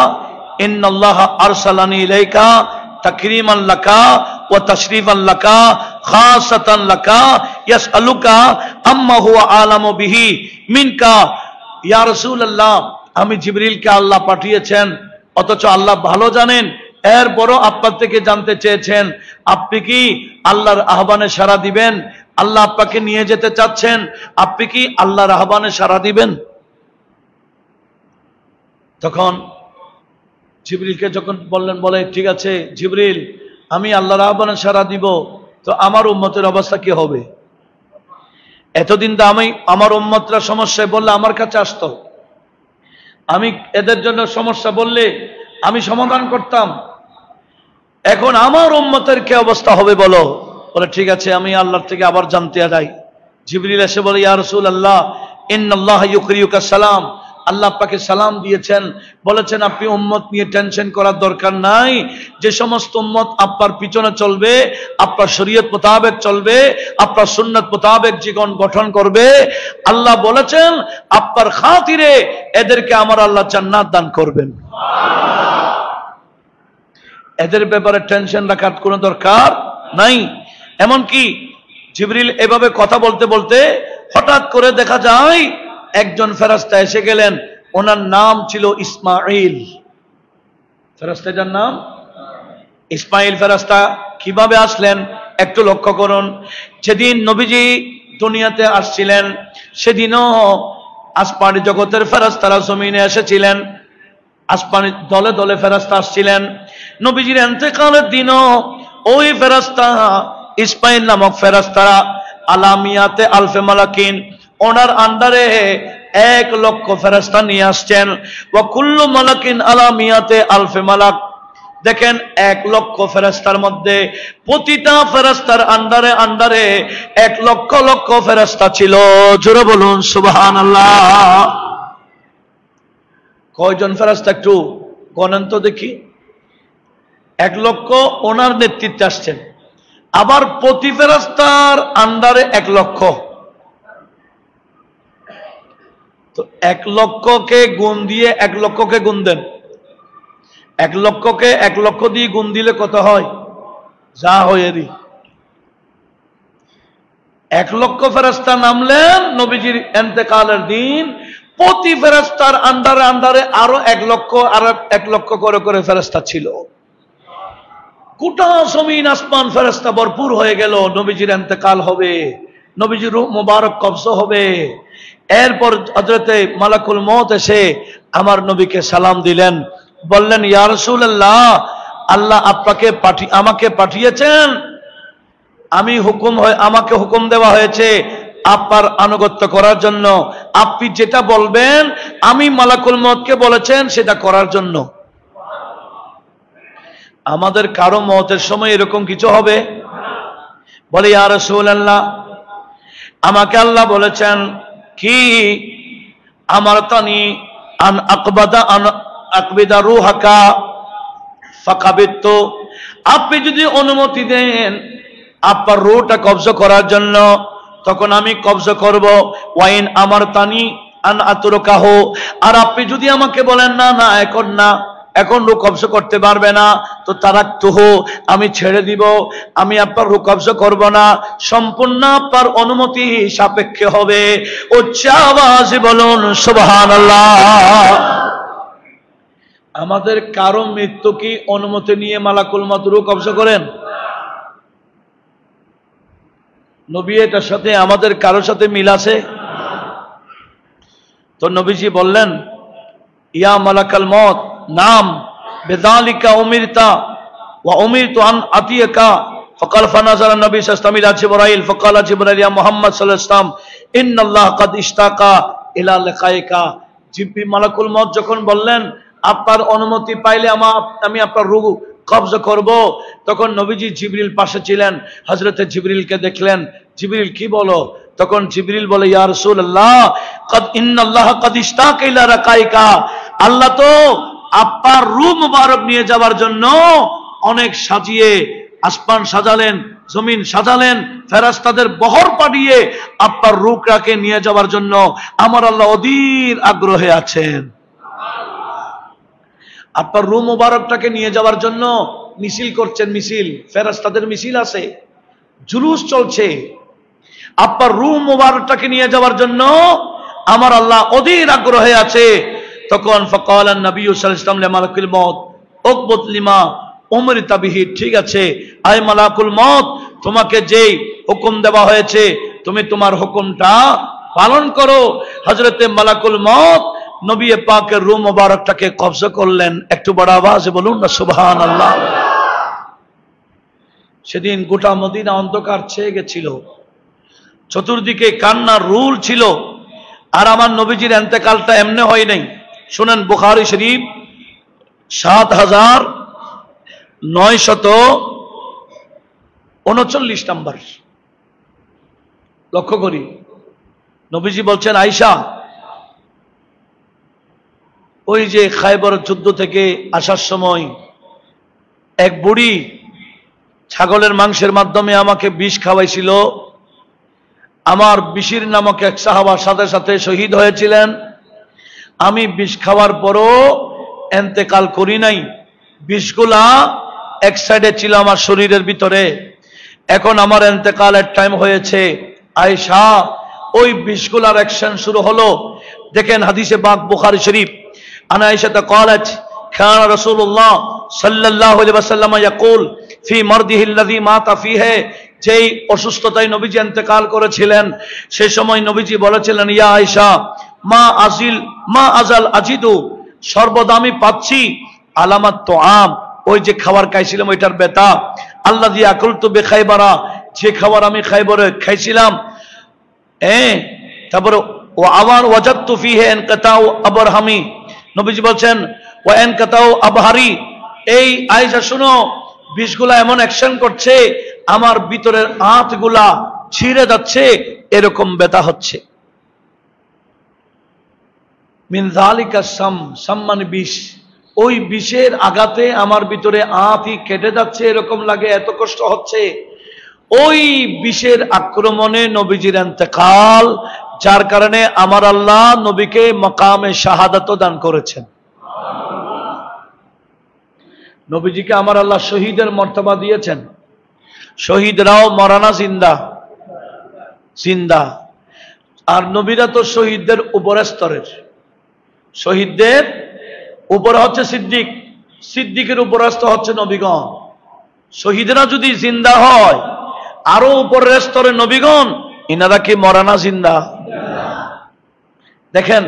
ইন্নাল্লাহ আরসালানি ইলাইকা তাকরীমান লাকা ওয়া তাশরীফান লাকা খাসাতান লাকা ইয়াসআলুকা আম্মা হুয়া আলামু বিহি মিনকা। ইয়া রাসূলুল্লাহ, আমি জিবরিলকে আল্লাহ পাঠিয়েছেন, অথচ আল্লাহ ভালো জানেন, এরপরও আপনার থেকে জানতে চেয়েছেন আপনি কি আল্লাহর আহ্বানে সাড়া দিবেন? আল্লাহ আপনাকে নিয়ে যেতে চাচ্ছেন, আপনি কি আল্লাহর আহ্বানে সাড়া দিবেন? তখন জিবরিলকে যখন বললেন, বলে ঠিক আছে জিবরিল, আমি আল্লাহর আহ্বানে সাড়া দিব, তো আমার উম্মতের অবস্থা কি হবে? এতদিন তো আমি আমার উম্মতরা সমস্যায় বললে আমার কাছে আসতো, আমি এদের জন্য সমস্যা বললে আমি সমাধান করতাম, এখন আমার উম্মতের কি অবস্থা হবে বলো? বলে ঠিক আছে, আমি আল্লাহর থেকে আবার জানতে যাই। জিবরিল এসে বলে, ইয়া রাসূলুল্লাহ, ইন্নাল্লাহা ইউকরিউকা সালাম, আল্লাহ আপনাকে সালাম দিয়েছেন, বলেছেন আপনি উম্মত নিয়ে টেনশন করার দরকার নাই। যে সমস্ত উম্মত আপনার পিছনে চলবে, আপনার শরীয়ত মোতাবেক চলবে, আপনার সুন্নাত মোতাবেক জীবন গঠন করবে, আল্লাহ বলেছেন আপনার খাতিরে এদেরকে আমার আল্লাহ জান্নাত দান করবেন। এদের ব্যাপারে টেনশন রাখার কোনো দরকার নাই। এমনকি জিবরিল এভাবে কথা বলতে বলতে হঠাৎ করে দেখা যায় একজন ফেরেশতা এসে গেলেন, ওনার নাম ছিল ইসমাঈল। ফেরেশতার নাম ইসমাঈল। ফেরেশতা কিভাবে আসলেন একটু লক্ষ্য করুন। যেদিন নবীজি দুনিয়াতে আসছিলেন, সেদিনও আসমানি জগতের ফেরেশতারা জমিনে এসেছিলেন, আসমানি দলে দলে ফেরেশতা আসছিলেন। নবীজির ইন্তেকালের দিনও ওই ফেরেশতা ইসমাঈল নামক ফেরেশতারা আলামিয়াতে আলফে মালাকিন, ওনার আন্ডারে 1 লক্ষ ফেরেশতা নিয়ে আসছেন। ওয়া কুল্লু মালাকিন আলামিয়াতে আলফে মালাক। দেখেন, 1 লক্ষ ফেরেশতার মধ্যে প্রতিটা ফেরেশতার আন্ডারে 1 লক্ষ লক্ষ ফেরেশতা ছিল। জোরে বলুন সুবহানাল্লাহ। কয়জন ফেরেশতা একটু গণেন তো দেখি। 1 লক্ষ ওনার নেতৃত্বে আসছেন, আবার প্রতি ফেরেশতার আন্ডারে 1 লক্ষ। তো 1 লক্ষকে গুণ দিয়ে 1 লক্ষকে গুণ দেন, 1 লক্ষকে 1 লক্ষ দিয়ে গুণ দিলে কত হয়? যা হয় এরই 1 লক্ষ ফেরেশতা নামলেন নবীজির ইন্তেকালের দিন। প্রতি ফেরেশতার আন্ডারে আরো 1 লক্ষ আর 1 লক্ষ করে করে ফেরেশতা ছিল। গোটা জমিন আসমান ফেরেশতা ভরপুর হয়ে গেল। নবীজির ইন্তেকাল হবে, নবীজির রূহ মুবারক কবজ হবে। এরপর হযরতে মালাকুল মউত এসে আমার নবীকে সালাম দিলেন, বললেন, ইয়া রাসূলুল্লাহ, আল্লাহ আমাকে পাঠিয়েছেন, আমাকে হুকুম দেওয়া হয়েছে আপনার আনুগত্য করার জন্য। আপনি যেটা বলবেন আমি মালাকুল মউতকে বলেছেন সেটা করার জন্য। আমাদের কারো মওতের সময় এরকম কিছু হবে? বলে, ইয়া রাসূলুল্লাহ, আমাকে আল্লাহ বলেছেন কি, আমার তানি আন আকবিদা রুহাকা ফাকাবিতু, আপনি যদি অনুমতি দেন আপনার রূহটা কবজ করার জন্য, তখন আমি কবজ করব। ওয়াইন আমার তানি আন আতরুকাহু, আর আপনি যদি আমাকে বলেন না না এখন রূহ কবজ করতে পারবে না, তো তারাকতুহু, আমি ছেড়ে দিব, আমি আপনার রূহ কবজ করব না, সম্পূর্ণ আপনার অনুমতি সাপেক্ষে হবে। উচ্চ আওয়াজে বলুন সুবহানাল্লাহ। আমাদের কারো মৃত্যু কি অনুমতি নিয়ে মালাকুল মউত রূহ কবজ করেন? নবী এটার সাথে আমাদের কারোর সাথে মিল আছে? তো নবীজি বললেন, ইয়া মালাকাল মউত নাম বিযালিকা উমিরতা ওয়া উমিরতু আন আতিয়াকা। فقال فنظر النبي صلى الله عليه وسلم الى جبرائيل فقال جبرائيل يا محمد صلى الله عليه وسلم ان الله قد اشتاق الى لقائك। জিবরিল মালাকুল মউত যখন বললেন আপনার অনুমতি পাইলে আমি আপনার রূহ কবজ করব, তখন নবীজি জিবরিল পাশে ছিলেন, হযরতে জিবরিলকে দেখলেন। জিবরিল কি বলো? তখন জিবরিল বলে, ইয়া রাসূলুল্লাহ, ইন্নাল্লাহ কাদ ইশতাকা ইলা রাকাইকা, আল্লাহ তো আপনার রূহ মুবারক নিয়ে যাওয়ার জন্য অনেক সাজিয়ে আসমান সাজালেন, জমিন সাজালেন, ফেরেশতাদের বহর পাঠিয়ে আপনার রূহটাকে নিয়ে যাওয়ার জন্য আমার আল্লাহ অধীর আগ্রহে আছেন। আপনার রূহ মুবারকটাকে নিয়ে যাওয়ার জন্য মিছিল করছেন, মিছিল, ফেরেশতাদের মিছিল আছে, জুলুস চলছে। আপনার রূহ মুবারকটাকে নিয়ে যাওয়ার জন্য আমার আল্লাহ অধীর আগ্রহে আছে। তখন ফাকাল নবী সাল্লাল্লাহু আলাইহি ওয়াসাল্লাম লিমালাকুল মউত উকবুত লিমা উমরিতা বিহি, ঠিক আছে আয় মালাকুল মউত, তোমাকে যেই হুকুম দেওয়া হয়েছে তুমি তোমার হুকুমটা পালন করো। হযরতে মালাকুল মউত নবী পাকের রূহ মুবারকটাকে কবজ করলেন। একটু বড় আওয়াজে বলুন না সুবহানাল্লাহ। সেদিন গোটা মদিনা অন্ধকার ছেয়ে গেছিল, চতুর্দিকে কান্নার রুল ছিল। আর আমার নবীজির ইন্তেকালটা এমনি হয় নাই। শুনেন, বুখারী শরীফ 7939 নম্বর, লক্ষ্য করি। নবীজি বলছেন, আয়েশা, ওই যে খায়বর যুদ্ধ থেকে আসার সময় এক বুড়ি ছাগলের মাংসের মাধ্যমে আমাকে বিষ খাওয়াইছিল। আমার বিশির নামক এক সাহাবা সাথে সাথে শহীদ হয়েছিলেন। আমি বিষ খাওয়ার পরও ইন্তেকাল করি নাই, বিষগুলা এক সাইডে ছিল আমার শরীরের ভিতরে। এখন আমার ইন্তেকালের টাইম হয়েছে। আয়েশা, ওই বিষগুলার অ্যাকশন শুরু হলো। দেখেন হাদিসে পাক বুখারী শরীফ, আনা আয়েশা قالت كان رسول الله صلى الله عليه وسلم يقول في مرضه الذي مات فيه, যেই অসুস্থতায় নবীজি ইন্তেকাল করেছিলেন সেই সময় নবীজি বলেছিলেন, ইয়া আয়েশা, মা আজাল আজিদু, সর্বদা আমি পাচ্ছি আলামাত তোআম, ওই যে খাবার খাইছিলাম ওইটার বেতা, আল্লাযী আকুলতু বিখাইবারা, যে খাবার আমি খাইবরে খাইছিলাম। তারপরে ও আবার ওয়াজাদতু ফিহি ইনকাতাউ আবরহামি, নবীজি বলছেন ওয়া ইনকাতাউ আবহারি, এই আয়েশা শুনো, বিষগুলা এমন অ্যাকশন করছে আমার ভিতরের আঁতগুলা ছিঁড়ে যাচ্ছে, এরকম ব্যথা হচ্ছে। মিন যালিকা সাম মানে বিষ, ওই বিষের আঘাতে আমার ভিতরে আঁতি কেটে যাচ্ছে, এরকম লাগে, এত কষ্ট হচ্ছে। ওই বিষের আক্রমণে নবীজির ইন্তেকাল, যার কারণে আমার আল্লাহ নবীকে মাকামে শাহাদাত দান করেছেন। নবীজিকে আমার আল্লাহ শহীদের মর্তবা দিয়েছেন। শহীদরাও মরানা জিন্দা, জিন্দা। আর নবীরা তো শহীদদের উপরের স্তরের, শহীদদের উপরে হচ্ছে সিদ্দিক, সিদ্দিকের উপরস্থ হচ্ছে নবীগণ। শহীদরা যদি জিন্দা হয়, আরো উপরের স্তরে নবীগণ, ইনারা কি মরানা জিন্দা? দেখেন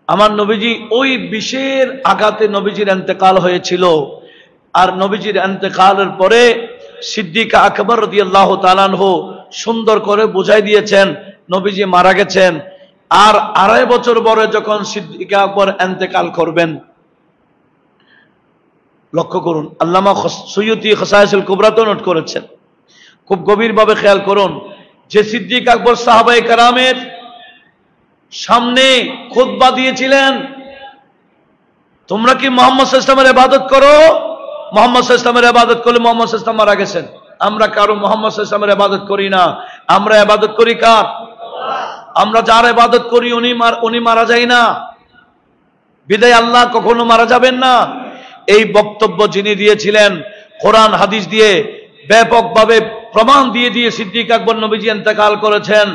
আমার নবীজি ওই বিষের আঘাতে নবীজির ইন্তেকাল হয়েছিল। আর নবীজির ইন্তেকালের পরে সিদ্দিক আকবর রাদিয়াল্লাহু তাআলা আনহু সুন্দর করে বুঝাই দিয়েছেন নবীজি মারা গেছেন। আর 2.5 বছর পরে যখন সিদ্দিক আকবর ইন্তেকাল করবেন, লক্ষ্য করুন, আল্লামা সুয়ুতি খসায়েসুল কুবরাতে নোট করেছেন, খুব গভীরভাবে খেয়াল করুন, যে সিদ্দিক আকবর সাহাবায়ে কেরামের সামনে খুতবা দিয়েছিলেন, তোমরা কি মুহাম্মদ সাল্লাল্লাহু আলাইহি ওয়াসাল্লামের ইবাদত করো? মুহাম্মদ সাল্লাল্লাহু আলাইহি ওয়াসাল্লামের ইবাদত করলে মুহাম্মদ সাল্লাল্লাহু আলাইহি ওয়াসাল্লাম মারা গেছেন। আমরা কারো মুহাম্মদ সাল্লাল্লাহু আলাইহি ওয়াসাল্লামের ইবাদত করি না, আমরা ইবাদত করি কার? আমরা যার ইবাদত করি উনি মারা যায় না, বিদায় আল্লাহ কখনো মারা যাবেন না। এই বক্তব্য যিনি দিয়েছিলেন, কোরআন হাদিস দিয়ে ব্যাপকভাবে প্রমাণ দিয়ে দিয়ে সিদ্দিক আকবর নবীজি ইন্তেকাল করেছেন,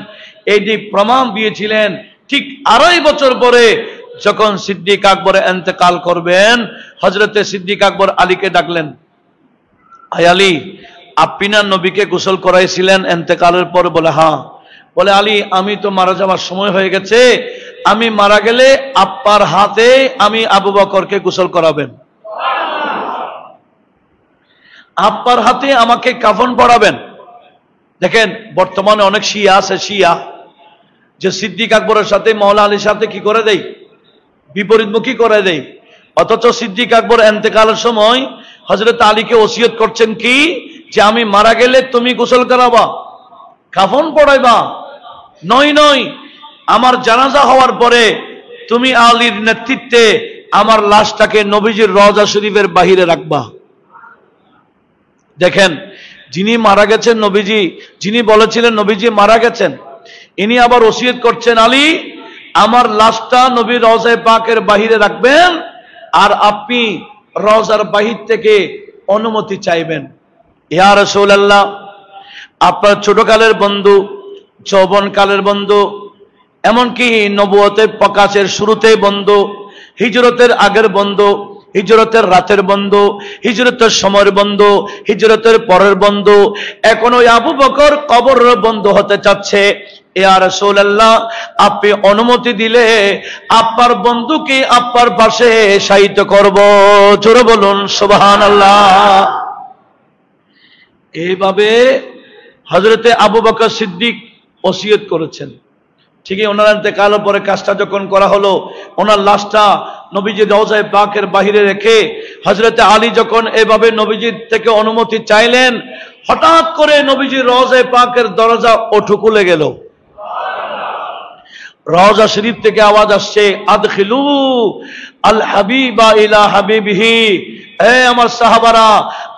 এইটি প্রমাণ দিয়েছিলেন। ঠিক 2.5 বছর পরে যখন সিদ্দিক আকবর ইন্তেকাল করবেন, হযরতে সিদ্দিক আকবর আলীকে ডাকলেন, আয় আলী, আপনি না নবীকে গোসল করাইছিলেন ইন্তেকালের পর? বলে হ্যাঁ। বলে আলী, আমি তো মারা যাওয়ার সময় হয়ে গেছে, আমি মারা গেলে আপ্পার হাতে আমি আবু বকরকে গোসল করাবেন, আপ্পার হাতে আমাকে কাফন পরাবেন। দেখেন বর্তমানে অনেক শিয়া আছে, শিয়া যে সিদ্দিক আকবরের সাথে মাওলা আলীর সাথে কি করে দেয়, বিপরীতমুখী করে দেয়। অথচ সিদ্দিক আকবর ইন্তেকালের সময় হযরত আলীকে ওসিয়ত করছেন কি, যে আমি মারা গেলে তুমি গোসল করাবা, কাফন পরাইবা, নয় আমার জানাজা হওয়ার পরে তুমি আলীর নেতৃত্বে আমার লাশটাকে নবীজির রওজা শরীফের বাহিরে রাখবা। দেখেন যিনি মারা গেছেন নবীজি, যিনি বলেছিলেন নবীজি মারা গেছেন, ইনি আবার ওসিয়ত করছেন, আলী আমার লাশটা নবীর রওজায়ে পাকের বাহিরে রাখবেন, আর আপনি রওজার বাহির থেকে অনুমতি চাইবেন। ইয়া রাসূলুল্লাহ, আপনার ছোটকালের বন্ধু, যৌবনকালের বন্ধু, এমনকি নবুয়তের প্রকাশের শুরুতে বন্ধু, হিজরতের আগের বন্ধু, হিজরতের রাতের বন্ধু, হিজরতের সময়ের বন্ধু, হিজরতের পরের বন্ধু, এখন ওই আবু বকর কবরের বন্ধু হতে চাচ্ছে। ইয়া রাসূলুল্লাহ, আপনি অনুমতি দিলে আপনার বন্ধুকে আপনার পাশে শায়িত করব। জোরে বলুন সুবহানাল্লাহ। এইভাবে হযরতে আবু বকর সিদ্দিক ওসিয়ত করেছেন। ঠিকই ওনার ইন্তেকালের পরে কাজটা যখন করা হলো, ওনার লাশটা নবীজির রওজায়ে পাকের বাহিরে রেখে হযরতে আলী যখন এভাবে নবীজির থেকে অনুমতি চাইলেন, হঠাৎ করে নবীজির রওজায়ে পাকের দরজা খুলে গেল। রওজা শরীফ থেকে আওয়াজ আসছে, আদখিলু আল হাবিবা ইলা হাবিবিহি, হে আমার সাহাবারা,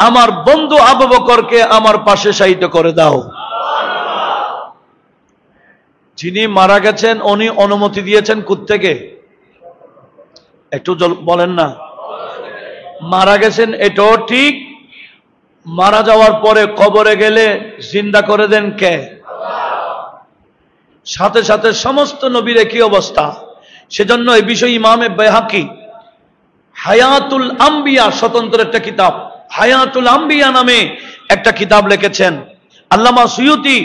আমার বন্ধু আবু বকরকে আমার পাশে শায়িত করে দাও। যিনি মারা গেছেন উনি অনুমতি দিয়েছেন কোত্থেকে? একটু বলেন না। মারা গেছেন এটাও ঠিক, মারা যাওয়ার পরে কবরে গেলে জিন্দা করে দেন কে? সাথে সাথে সমস্ত নবীর একই অবস্থা। সেজন্য এই বিষয়ে ইমামে বাইহাকি হায়াতুল আম্বিয়া, স্বতন্ত্র একটা কিতাব, হায়াতুল আম্বিয়া নামে একটা কিতাব লিখেছেন। আল্লামা সুয়ুতি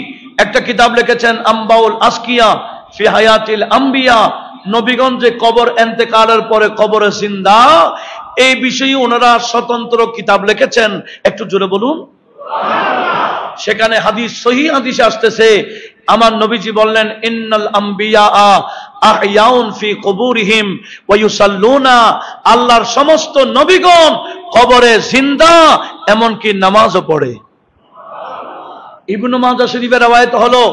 একটা কিতাব লিখেছেন, আম্বাউল আসকিয়া ফি হায়াতিল আম্বিয়া, নবীগঞ্জে কবর ইন্তেকালের পরে কবরে জিন্দা, এই বিষয়ে ওনারা স্বতন্ত্র কিতাব লিখেছেন। একটু জোরে বলুন। সেখানে হাদিস, সহিহ হাদিস আসতেছে, আমার নবীজি বললেন, ইন্নাল আম্বিয়া আহয়াউন ফি কুবুরিহিম ওয়া ইউসাল্লুনা, আল্লাহর সমস্ত নবীগণ কবরে জিন্দা, এমনকি নামাজও পড়ে। ইবনে মাজাহ শরীফের রওয়ায়াত হলো,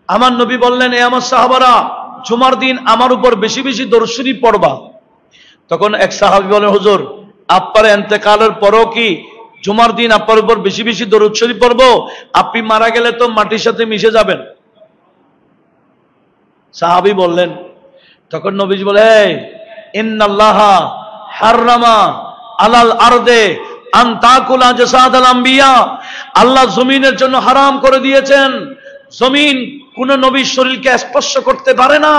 আমার নবী বললেন, এ আমার সাহাবারা, জুমার দিন আমার উপর বেশি বেশি দরুদ শরীফ পড়বা। তখন এক সাহাবী বলেন, হুজুর আপনার ইন্তেকালের পরও কি জুমার দিন আপনার উপর বেশি বেশি দরুদ শরীফ পড়বো? আপনি মারা গেলে তো মাটির সাথে মিশে যাবেন। সাহাবী বললেন, তখন নবীজি বলে, ইন্নাল্লাহা হাররামা আলাল আরদে আন তাকুলা জাসাদাল আম্বিয়া, আল্লাহ জমিনের জন্য হারাম করে দিয়েছেন, জমিন কোন নবীর শরীরকে স্পর্শ করতে পারে না।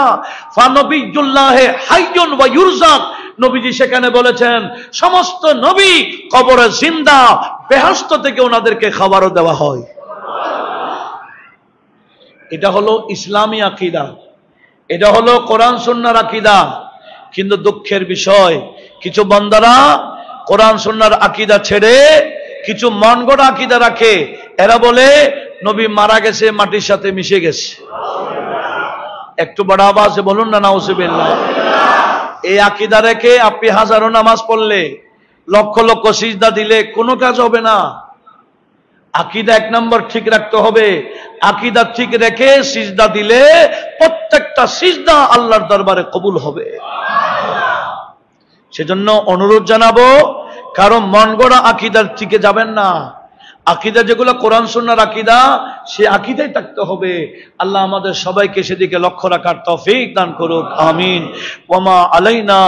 ফানবিয়ুল্লাহে হাইয়ুন ওয়া ইউরজাক, নবীজি সেখানে বলেছেন সমস্ত নবী কবরে জিন্দা, বেহেশত থেকে ওনাদেরকে খাবারও দেওয়া হয়। এটা হলো ইসলামী আকীদা, এটা হলো কোরআন সুন্নাহর আকীদা। কিন্তু দুঃখের বিষয়, কিছু বান্দারা কোরআন সুন্নাহর আকীদা ছেড়ে কিছু মন গড়া আকীদা রাখে। এরা বলে নবী মারা গেছে, মাটির সাথে মিশে গেছে। একটু বড় আওয়াজে বলুন না নাউজুবিল্লাহ। এই আকীদা রেখে আপনি হাজারো নামাজ পড়লে, লক্ষ লক্ষ সিজদা দিলে কোনো কাজ হবে না। আকীদা এক নম্বর ঠিক রাখতে হবে। আকীদা ঠিক রেখে সিজদা দিলে প্রত্যেকটা সিজদা আল্লাহর দরবারে কবুল হবে। সেজন্য অনুরোধ জানাবো, কারণ মন গড়া আকীদার দিকে যাবেন না। আকীদা যেগুলো কোরআন সুন্নাহর আকীদা, সে আকীদাই থাকতে হবে। আল্লাহ আমাদের সবাইকে সেদিকে লক্ষ্য রাখার তৌফিক দান করুক, আমিন। ওয়া মা আলাইনা